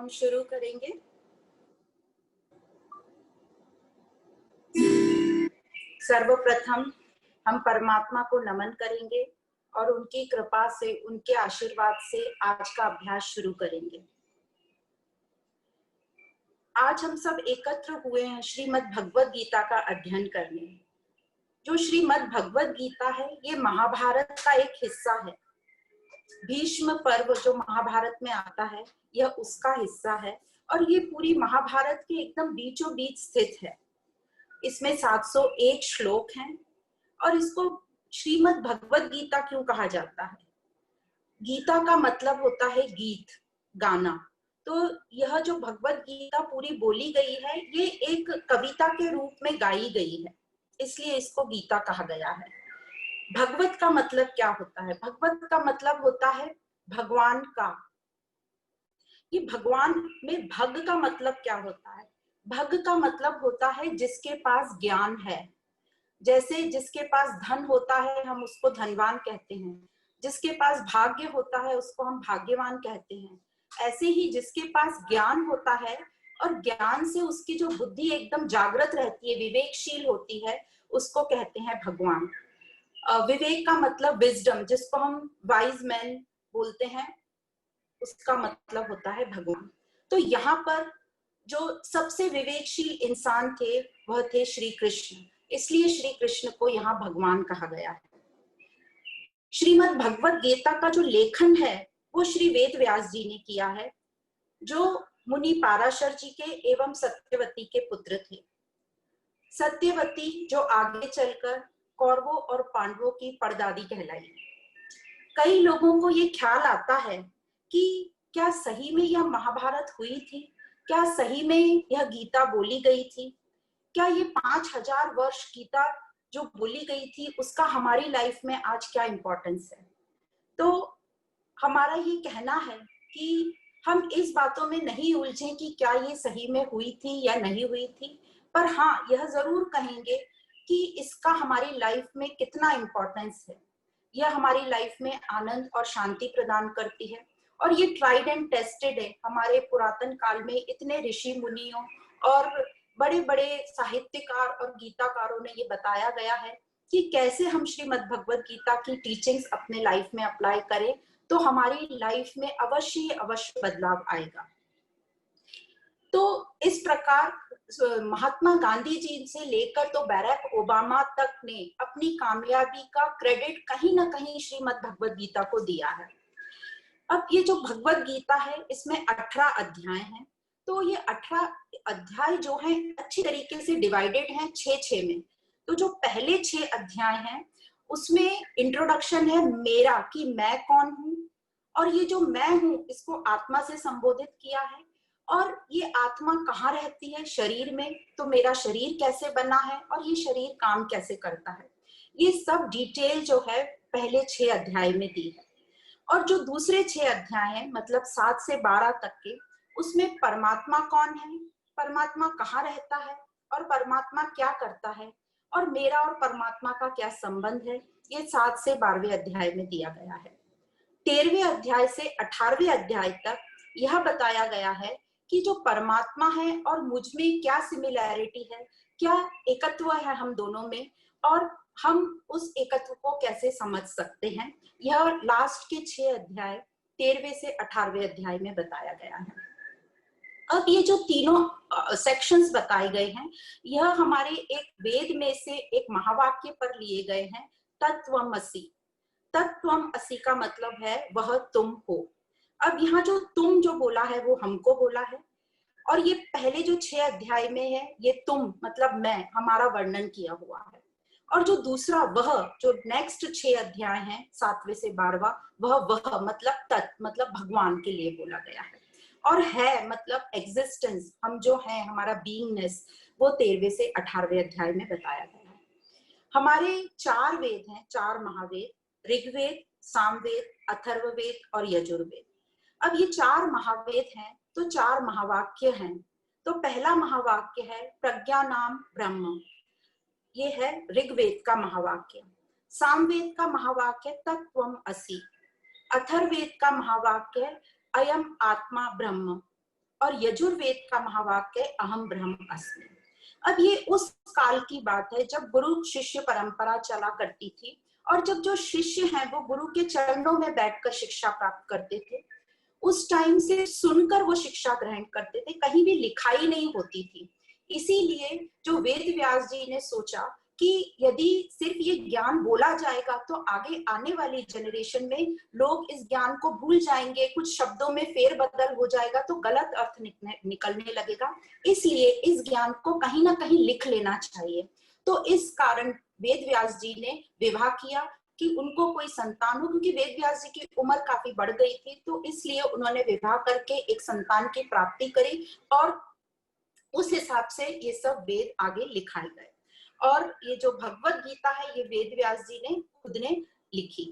हम शुरू करेंगे। सर्वप्रथम हम परमात्मा को नमन करेंगे और उनकी कृपा से, उनके आशीर्वाद से आज का अभ्यास शुरू करेंगे। आज हम सब एकत्र हुए हैं श्रीमद् भगवद गीता का अध्ययन करने। जो श्रीमद् भगवद गीता है, ये महाभारत का एक हिस्सा है। भीष्म पर्व जो महाभारत में आता है, यह उसका हिस्सा है और ये पूरी महाभारत के एकदम बीचों बीच स्थित है। इसमें 701 श्लोक हैं और इसको श्रीमद् भगवद गीता क्यों कहा जाता है? गीता का मतलब होता है गीत, गाना। तो यह जो भगवद गीता पूरी बोली गई है, ये एक कविता के रूप में गाई गई है, इसलिए इसको गीता कहा गया है। भगवत का मतलब क्या होता है? भगवत का मतलब होता है भगवान का। ये भगवान में भग का मतलब क्या होता है? भग का मतलब होता है जिसके पास ज्ञान है। जैसे जिसके पास धन होता है हम उसको धनवान कहते हैं, जिसके पास भाग्य होता है उसको हम भाग्यवान कहते हैं। ऐसे ही जिसके पास ज्ञान होता है और ज्ञान से उसकी जो बुद्धि एकदम जागृत रहती है, विवेकशील होती है, उसको कहते हैं भगवान। विवेक का मतलब विजडम, जिसको हम वाइज मैन बोलते हैं, उसका मतलब होता है भगवान। तो यहाँ पर जो सबसे विवेकशील इंसान थे वह थे श्री कृष्ण, इसलिए श्री कृष्ण को यहाँ भगवान कहा गया है। श्रीमद् भगवद गीता का जो लेखन है वो श्री वेद व्यास जी ने किया है, जो मुनि पाराशर जी के एवं सत्यवती के पुत्र थे। सत्यवती जो आगे चलकर कौरवों और पांडवों की परदादी कहलाई। कई लोगों को ये ख्याल आता है कि क्या सही में यह महाभारत हुई थी? क्या सही में यह गीता बोली गई थी? क्या ये 5000 वर्ष गीता जो बोली गई थी उसका हमारी लाइफ में आज क्या इम्पोर्टेंस है? तो हमारा ये कहना है कि हम इस बातों में नहीं उलझें कि क्या ये सही में हुई थी या नहीं हुई थी, पर हाँ, यह जरूर कहेंगे कि इसका हमारी लाइफ में कितना इम्पोर्टेंस है। यह हमारी लाइफ में आनंद और शांति प्रदान करती है और ये ट्राइड एंड टेस्टेड है। हमारे पुरातन काल में इतने ऋषि मुनियों और बड़े बड़े साहित्यकार और गीताकारों ने ये बताया गया है कि कैसे हम श्रीमद् भगवद गीता की टीचिंग्स अपने लाइफ में अप्लाई करें तो हमारी लाइफ में अवश्य बदलाव आएगा। तो इस प्रकार महात्मा गांधी जी से लेकर तो बैराक ओबामा तक ने अपनी कामयाबी का क्रेडिट कहीं ना कहीं श्रीमद् भगवद गीता को दिया है। अब ये जो भगवद गीता है इसमें 18 अध्याय हैं। तो ये 18 अध्याय जो हैं अच्छी तरीके से डिवाइडेड हैं 6-6 में। तो जो पहले 6 अध्याय हैं उसमें इंट्रोडक्शन है मेरा, कि मैं कौन हूँ, और ये जो मैं हूँ इसको आत्मा से संबोधित किया है। और ये आत्मा कहाँ रहती है? शरीर में। तो मेरा शरीर कैसे बना है और ये शरीर काम कैसे करता है, ये सब डिटेल जो है पहले 6 अध्याय में दी है। और जो दूसरे 6 अध्याय हैं, मतलब 7 से 12 तक के, उसमें परमात्मा कौन है, परमात्मा कहाँ रहता है और परमात्मा क्या करता है, और मेरा और परमात्मा का क्या संबंध है, ये 7 से 12वें अध्याय में दिया गया है। 13वें अध्याय से 18वें अध्याय तक यह बताया गया है कि जो परमात्मा है और मुझ में क्या सिमिलैरिटी है, क्या एकत्व है हम दोनों में, और हम उस एकत्व को कैसे समझ सकते हैं। यह लास्ट के 6 अध्याय 13वें से 18वें अध्याय में बताया गया है। अब ये जो तीनों सेक्शंस बताए गए हैं, यह हमारे एक वेद में से एक महावाक्य पर लिए गए हैं, तत्त्वमसि। तत्त्वमसि का मतलब है वह तुम हो। अब यहाँ जो तुम जो बोला है वो हमको बोला है, और ये पहले जो 6 अध्याय में है ये तुम मतलब मैं, हमारा वर्णन किया हुआ है। और जो दूसरा वह जो नेक्स्ट 6 अध्याय हैं 7वें से 12वां, वह मतलब तत् मतलब भगवान के लिए बोला गया है। और है मतलब एग्जिस्टेंस, हम जो है, हमारा बीइंगनेस, वो 13वें से 18वें अध्याय में बताया गया है। हमारे 4 वेद हैं, 4 महावेद, ऋग्वेद, सामवेद, अथर्ववेद और यजुर्वेद। अब ये 4 महावेद हैं तो 4 महावाक्य हैं। तो पहला महावाक्य है प्रज्ञा नाम ब्रह्म, ये है ऋग्वेद का महावाक्य। सामवेद का महावाक्य तत्त्वम असि। अथर्ववेद का महावाक्य अयम आत्मा ब्रह्म। और यजुर्वेद का महावाक्य अहम ब्रह्म अस्मि। अब ये उस काल की बात है जब गुरु शिष्य परंपरा चला करती थी, और जब जो शिष्य हैं वो गुरु के चरणों में बैठकर शिक्षा प्राप्त करते थे। उस टाइम से सुनकर वो शिक्षा ग्रहण करते थे, कहीं भी लिखाई नहीं होती थी। इसीलिए जो वेद व्यास जी ने सोचा कि यदि सिर्फ ये ज्ञान बोला जाएगा तो आगे आने वाली जनरेशन में लोग इस ज्ञान को भूल जाएंगे, कुछ शब्दों में फेरबदल हो जाएगा तो गलत अर्थ निकलने लगेगा। इसलिए इस ज्ञान को कहीं ना कहीं लिख लेना चाहिए। तो इस कारण वेद व्यास जी ने विवाह किया कि उनको कोई संतान हो, क्योंकि वेद व्यास जी की उम्र काफी बढ़ गई थी, तो इसलिए उन्होंने विवाह करके एक संतान की प्राप्ति करी, और उस हिसाब से ये सब वेद आगे लिखाए गए। और ये जो भगवत गीता है ये वेद व्यास जी ने खुद ने लिखी।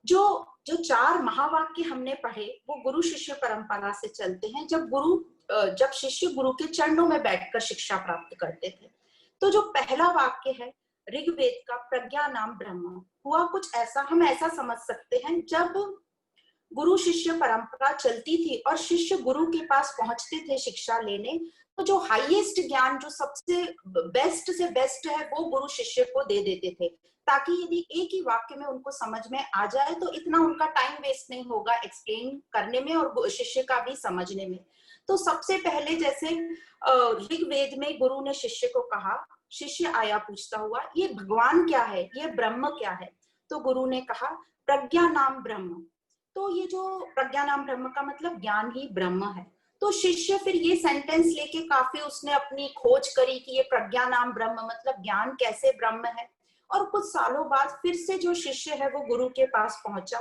जो जो 4 महावाक्य हमने पढ़े वो गुरु शिष्य परंपरा से चलते हैं। जब शिष्य गुरु के चरणों में बैठकर शिक्षा प्राप्त करते थे, तो जो पहला वाक्य है ऋग्वेद का प्रज्ञा नाम ब्रह्म, हुआ कुछ ऐसा, हम ऐसा समझ सकते हैं जब गुरु शिष्य परंपरा चलती थी और शिष्य गुरु के पास पहुंचते थे शिक्षा लेने, तो जो हाईएस्ट ज्ञान, जो सबसे बेस्ट से बेस्ट है, वो गुरु शिष्य को दे देते थे, ताकि यदि एक ही वाक्य में उनको समझ में आ जाए तो इतना उनका टाइम वेस्ट नहीं होगा एक्सप्लेन करने में और शिष्य का भी समझने में। तो सबसे पहले जैसे ऋग्वेद में गुरु ने शिष्य को कहा, शिष्य आया पूछता हुआ, ये भगवान क्या है, ये ब्रह्म क्या है? तो गुरु ने कहा प्रज्ञा नाम ब्रह्म। तो ये जो प्रज्ञा नाम ब्रह्म का मतलब ज्ञान ही ब्रह्म है। तो शिष्य फिर ये सेंटेंस लेके काफी उसने अपनी खोज करी कि ये प्रज्ञा नाम ब्रह्म मतलब ज्ञान कैसे ब्रह्म है। और कुछ सालों बाद फिर से जो शिष्य है वो गुरु के पास पहुंचा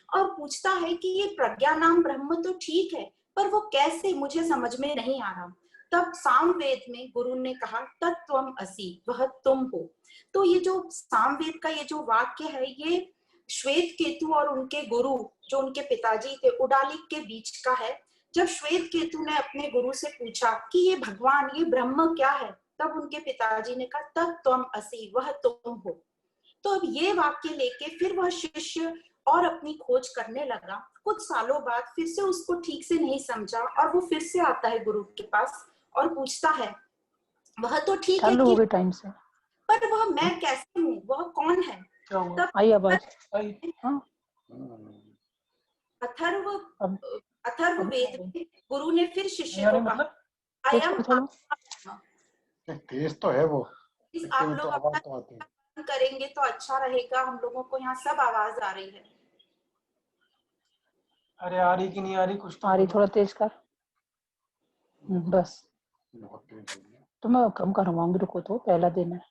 और पूछता है कि ये प्रज्ञा नाम ब्रह्म तो ठीक है, पर वो कैसे, मुझे समझ में नहीं आ रहा। तब सामवेद में गुरु ने कहा तत्त्वम असि, वह तुम हो। तो ये जो सामवेद का ये जो वाक्य है ये श्वेत केतु और उनके गुरु जो उनके पिताजी थे उडालिक के बीच का है। जब श्वेत केतु ने अपने गुरु से पूछा कि ये भगवान, ये ब्रह्म क्या है, तब उनके पिताजी ने कहा तत्त्वम असि, वह तुम हो। तो अब ये वाक्य लेके फिर वह शिष्य और अपनी खोज करने लगा। कुछ सालों बाद फिर से उसको ठीक से नहीं समझा और वो फिर से आता है गुरु के पास और पूछता है, वह तो ठीक है चालू हो गए टाइम से, पर वह मैं कैसे हूँ, वह कौन है? तब आई आवाज। अथर्व वेद में गुरु ने फिर शिष्य को कहा, तेज तो है वो, आप लोग अपना करेंगे तो अच्छा रहेगा, हम लोगों को यहाँ सब आवाज आ रही है। अरे आ रही कि नहीं आ रही? कुछ तो आ रही, थोड़ा तेज कर। बस तो मैं कम करवाऊंगी, रुको, तो पहला दिन है।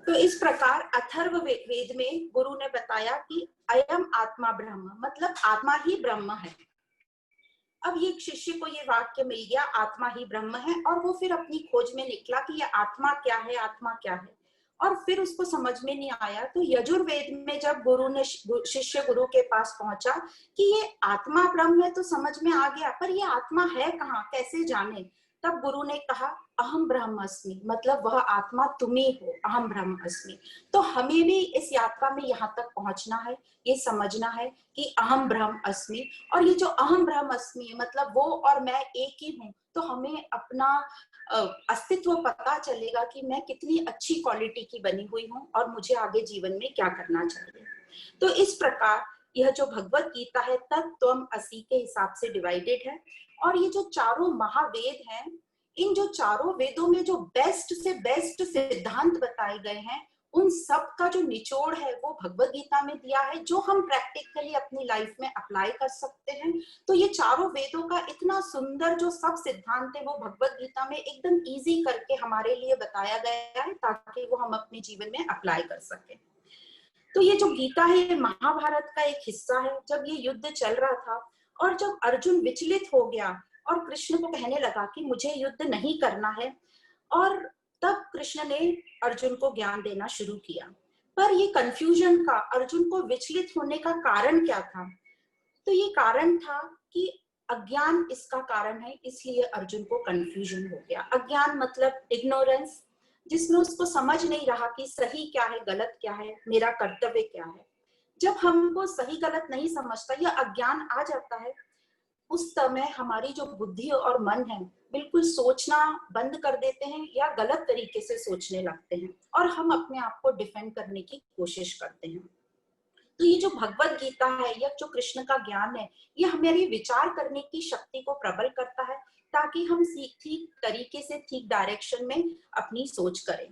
तो इस प्रकार अथर्व वेद में गुरु ने बताया कि अयम आत्मा ब्रह्म मतलब आत्मा ही ब्रह्म है। अब ये शिष्य को ये वाक्य मिल गया, आत्मा ही ब्रह्म है, और वो फिर अपनी खोज में निकला कि ये आत्मा क्या है, आत्मा क्या है, और फिर उसको समझ में नहीं आया। तो यजुर्वेद में जब गुरु ने शिष्य गुरु के पास पहुंचा कि ये आत्मा ब्रह्म है तो समझ में आ गया, पर ये आत्मा है कहाँ, कैसे जाने? तब गुरु ने कहा अहम ब्रह्मास्मि मतलब वह आत्मा तुम ही हो, अहम ब्रह्मास्मि। तो हमें भी इस यात्रा में यहाँ तक पहुंचना है, ये समझना है कि अहम ब्रह्म अस्मि, और ये जो अहम ब्रह्म अस्मि मतलब वो और मैं एक ही हूँ। तो हमें अपना अस्तित्व पता चलेगा कि मैं कितनी अच्छी क्वालिटी की बनी हुई हूँ और मुझे आगे जीवन में क्या करना चाहिए। तो इस प्रकार यह जो भगवत गीता है तत्त्वम असि के हिसाब से डिवाइडेड है। और ये जो चारों महावेद हैं, इन जो चारों वेदों में जो बेस्ट से बेस्ट सिद्धांत बताए गए हैं, उन सब का जो निचोड़ है वो भगवत गीता में दिया है, जो हम प्रैक्टिकली अपनी लाइफ में अप्लाई कर सकते हैं। तो ये चारों वेदों का इतना सुंदर जो सब सिद्धांत है वो भगवत गीता में एकदम इजी करके हमारे लिए बताया गया है, ताकि वो हम अपने जीवन में अप्लाई कर सके। तो ये जो गीता है ये महाभारत का एक हिस्सा है। जब ये युद्ध चल रहा था और जब अर्जुन विचलित हो गया और कृष्ण को कहने लगा कि मुझे युद्ध नहीं करना है, और तब कृष्ण ने अर्जुन को ज्ञान देना शुरू किया। पर ये कंफ्यूजन का, अर्जुन को विचलित होने का कारण क्या था? तो ये कारण था कि अज्ञान इसका कारण है, इसलिए अर्जुन को कंफ्यूजन हो गया। अज्ञान मतलब इग्नोरेंस, जिसमें उसको समझ नहीं रहा कि सही क्या है, गलत क्या है, मेरा कर्तव्य क्या है। जब हमको सही गलत नहीं समझता या अज्ञान आ जाता है, उस समय हमारी जो बुद्धि और मन है बिल्कुल सोचना बंद कर देते हैं या गलत तरीके से सोचने लगते हैं और हम अपने आप को डिफेंड करने की कोशिश करते हैं। तो ये जो भगवत गीता है या जो कृष्ण का ज्ञान है, ये हमारी विचार करने की शक्ति को प्रबल करता है ताकि हम ठीक तरीके से ठीक डायरेक्शन में अपनी सोच करें।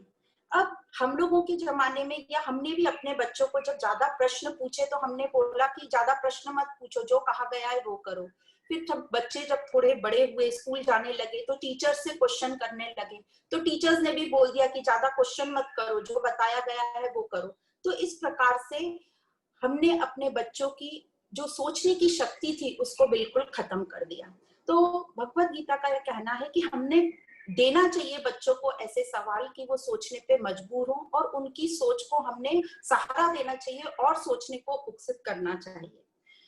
अब हम लोगों के जमाने में या हमने भी अपने बच्चों को जब ज्यादा प्रश्न पूछे तो हमने बोला कि ज्यादा प्रश्न मत पूछो, जो कहा गया है वो करो। फिर जब बच्चे जब थोड़े बड़े हुए, स्कूल जाने लगे, तो टीचर्स से क्वेश्चन करने लगे, तो टीचर्स ने भी बोल दिया कि ज्यादा क्वेश्चन मत करो, जो बताया गया है वो करो। तो इस प्रकार से हमने अपने बच्चों की जो सोचने की शक्ति थी उसको बिल्कुल खत्म कर दिया। तो भगवत गीता का यह कहना है कि हमने देना चाहिए बच्चों को ऐसे सवाल कि वो सोचने पे मजबूर हो और उनकी सोच को हमने सहारा देना चाहिए और सोचने को विकसित करना चाहिए।